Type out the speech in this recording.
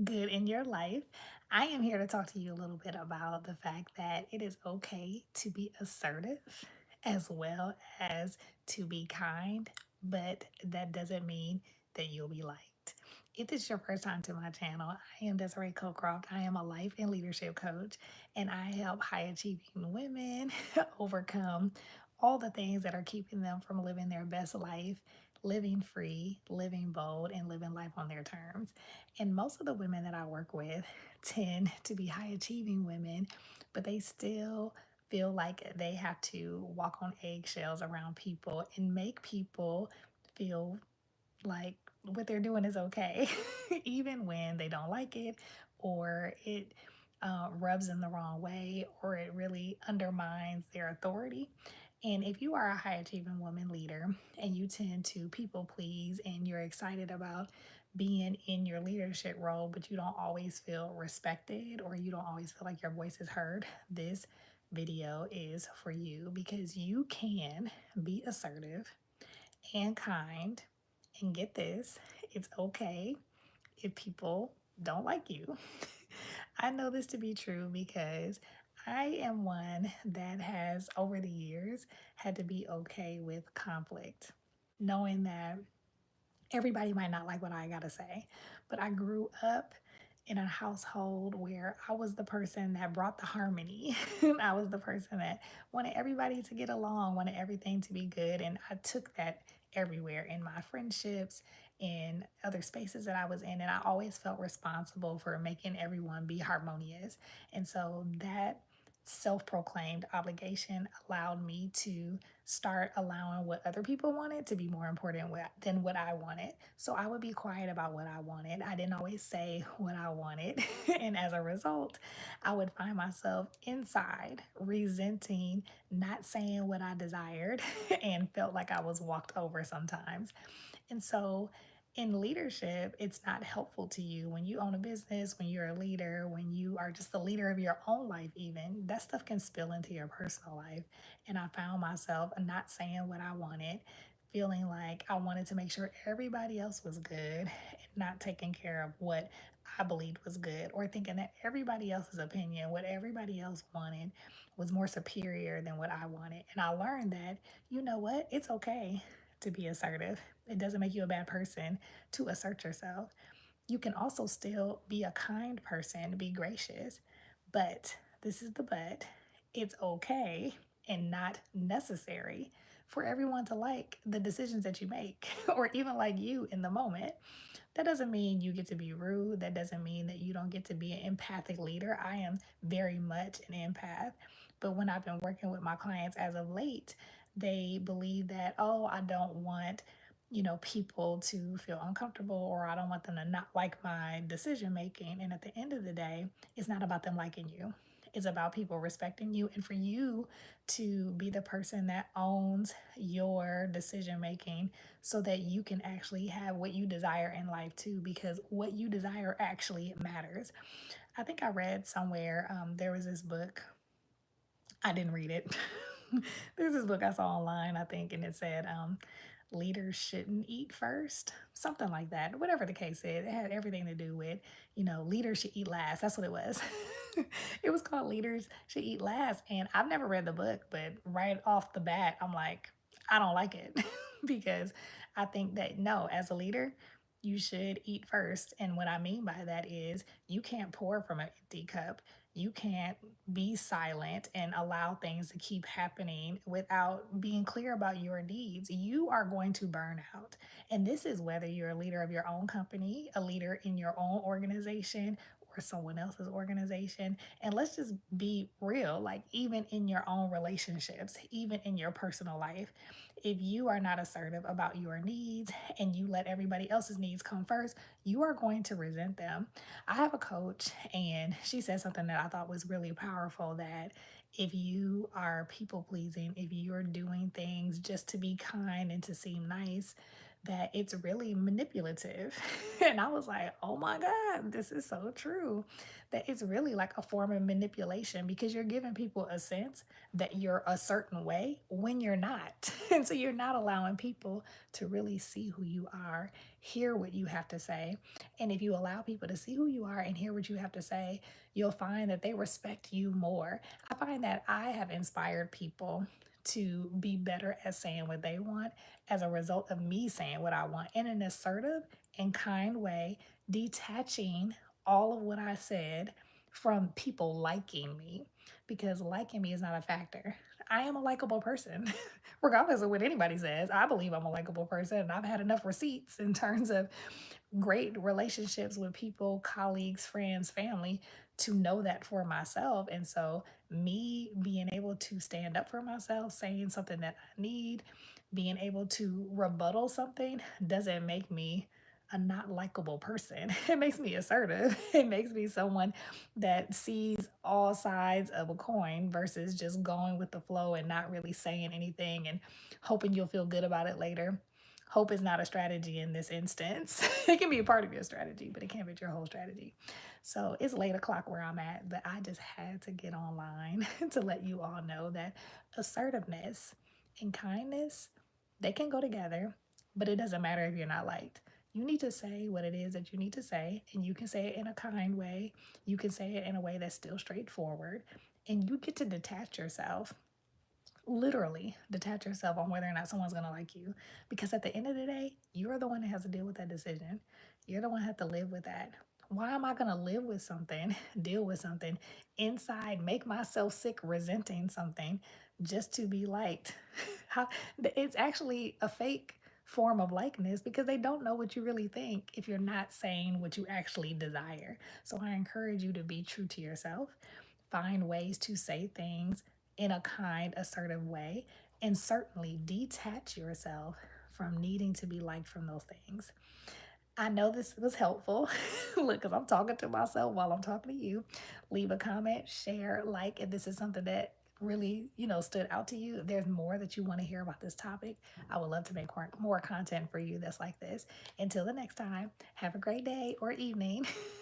good in your life. I am here to talk to you a little bit about the fact that it is okay to be assertive as well as to be kind, but that doesn't mean that you'll be liked. If this is your first time to my channel, I am Desireecocroft. I am a life and leadership coach, and I help high achieving women overcome all the things that are keeping them from living their best life, living free, living bold, and living life on their terms. And most of the women that I work with tend to be high achieving women, but they still feel like they have to walk on eggshells around people and make people feel like what they're doing is okay, even when they don't like it or it rubs them the wrong way or it really undermines their authority. And if you are a high achieving woman leader and you tend to people please and you're excited about being in your leadership role, but you don't always feel respected or you don't always feel like your voice is heard, this video is for you because you can be assertive and kind. And get this, it's okay if people don't like you. I know this to be true because I am one that has, over the years, had to be okay with conflict, knowing that everybody might not like what I gotta say, but I grew up in a household where I was the person that brought the harmony. I was the person that wanted everybody to get along, wanted everything to be good. And I took that everywhere in my friendships, in other spaces that I was in. And I always felt responsible for making everyone be harmonious. And so that self proclaimed obligation allowed me to start allowing what other people wanted to be more important than what I wanted. So I would be quiet about what I wanted. I didn't always say what I wanted. And as a result, I would find myself inside resenting not saying what I desired and felt like I was walked over sometimes. And so in leadership, it's not helpful to you when you own a business, when you're a leader, when you are just the leader of your own life, even that stuff can spill into your personal life. And I found myself not saying what I wanted, feeling like I wanted to make sure everybody else was good and not taking care of what I believed was good, or thinking that everybody else's opinion, what everybody else wanted, was more superior than what I wanted. And I learned that, you know what, it's okay to be assertive. It doesn't make you a bad person to assert yourself. You can also still be a kind person, be gracious, but this is the but. It's okay and not necessary for everyone to like the decisions that you make or even like you in the moment. That doesn't mean you get to be rude. That doesn't mean that you don't get to be an empathic leader. I am very much an empath. But when I've been working with my clients as of late, they believe that, oh, I don't want, people to feel uncomfortable or I don't want them to not like my decision making. And at the end of the day, it's not about them liking you. It's about people respecting you and for you to be the person that owns your decision making so that you can actually have what you desire in life too, because what you desire actually matters. I think I read somewhere, there was this book, I didn't read it. There's this book I saw online, I think, and it said, leaders shouldn't eat first, something like that. Whatever the case is, it had everything to do with, leaders should eat last. That's what it was. It was called Leaders Should Eat Last. And I've never read the book, but right off the bat, I'm like, I don't like it because I think that no, as a leader, you should eat first. And what I mean by that is you can't pour from an empty cup. You can't be silent and allow things to keep happening without being clear about your needs. You are going to burn out. And this is whether you're a leader of your own company, a leader in your own organization, or someone else's organization. And let's just be real, like even in your own relationships, even in your personal life, if you are not assertive about your needs and you let everybody else's needs come first, you are going to resent them. I have a coach and she said something that I thought was really powerful, that if you are people pleasing, if you're doing things just to be kind and to seem nice, that it's really manipulative. And I was like, oh my God, this is so true. That it's really like a form of manipulation because you're giving people a sense that you're a certain way when you're not. And so you're not allowing people to really see who you are, hear what you have to say. And if you allow people to see who you are and hear what you have to say, you'll find that they respect you more. I find that I have inspired people to be better at saying what they want as a result of me saying what I want in an assertive and kind way, detaching all of what I said from people liking me because liking me is not a factor. I am a likable person, regardless of what anybody says. I believe I'm a likable person, and I've had enough receipts in terms of great relationships with people, colleagues, friends, family to know that for myself. And so, me being able to stand up for myself, saying something that I need, being able to rebuttal something doesn't make me a not likable person. It makes me assertive. It makes me someone that sees all sides of a coin versus just going with the flow and not really saying anything and hoping you'll feel good about it later. Hope is not a strategy in this instance. It can be a part of your strategy, but it can't be your whole strategy. So it's late o'clock where I'm at, but I just had to get online to let you all know that assertiveness and kindness, they can go together, but it doesn't matter if you're not liked. You need to say what it is that you need to say, and you can say it in a kind way. You can say it in a way that's still straightforward, and you get to detach yourself, literally detach yourself on whether or not someone's going to like you, because at the end of the day you're the one that has to deal with that decision. You're the one that has to live with that. Why am I going to live with something, deal with something inside, make myself sick resenting something just to be liked? How, it's actually a fake form of likeness because they don't know what you really think if you're not saying what you actually desire. So I encourage you to be true to yourself, find ways to say things in a kind, assertive way, and certainly detach yourself from needing to be liked from those things. I know this was helpful. Look, because I'm talking to myself while I'm talking to you. Leave a comment, share, like if this is something that really, stood out to you. If there's more that you want to hear about this topic, I would love to make more content for you that's like this. Until the next time, have a great day or evening.